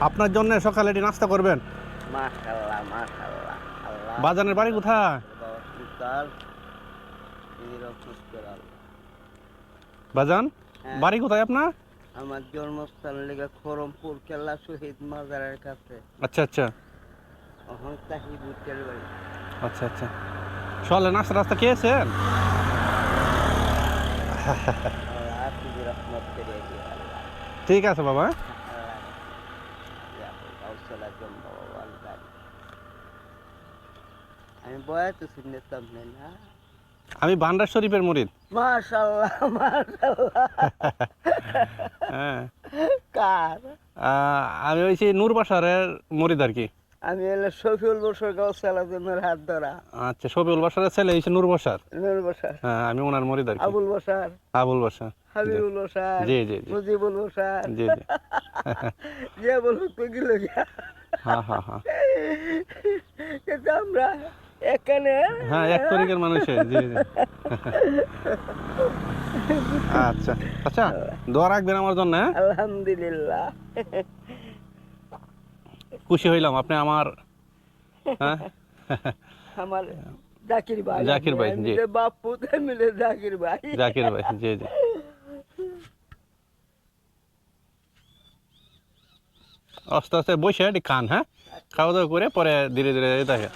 আপনার জন্য সকালে এটি নাস্তা করবেন। মাশাআল্লাহ মাশাআল্লাহ। আল্লাহ বাজানের বাড়ি কোথায়? বাবা সুতার এরকম করে আল্লাহ। বাজান হ্যাঁ, বাড়ি কোথায় আপনার? আমার জন্মস্থান লেগে খরমপুর কেল্লা শহীদ মাজারের কাছে। আচ্ছা আচ্ছা ওখান তাহি বুটের বাড়ি। আচ্ছা আচ্ছা সকালে নাস্তা রাস্তা খেয়েছেন? আল্লাহ তুমি রহমত করে দিও আল্লাহ। ঠিক আছে বাবা। আমি বয়া তো শুনতাম না। আমি ভান্ডার শরীফের মুরিদ। মাশাআল্লাহ মাশাআল্লাহ। হ্যাঁ কার? আমি হয়েছি নূর বাসারের মুরিদ আর কি। আমি হলো শফিউল বসর গাউসালামের হাত ধরা। আচ্ছা শফিউল বাসারের ছেলে হয়েছে নূর বাসার। নূর বসর, হ্যাঁ আমি ওনার মুরিদ আর কি। আবুল বসর, আবুল বাসার, হাবিবুল বসর, জি জি জি মুজিবুল বসর, জি জি যে বলুক তো গেল গিয়া। হ্যাঁ হ্যাঁ হ্যাঁ কিন্তু আমরা এখানে হ্যাঁ এক তরিকের মানুষের, জি জি। আচ্ছা আচ্ছা দোয়া রাখবেন আমার জন্য, হ্যাঁ? আলহামদুলিল্লাহ। খুশি হইলাম আপনি আমার, হ্যাঁ আমার জাকির ভাই, জাকির ভাই, জি বাপু মিলে জাকির ভাই, জাকির ভাই, জি জি। আস্তে আস্তে বসে এটি খান, হ্যাঁ খাওয়া দাওয়া করে পরে ধীরে ধীরে দেখে।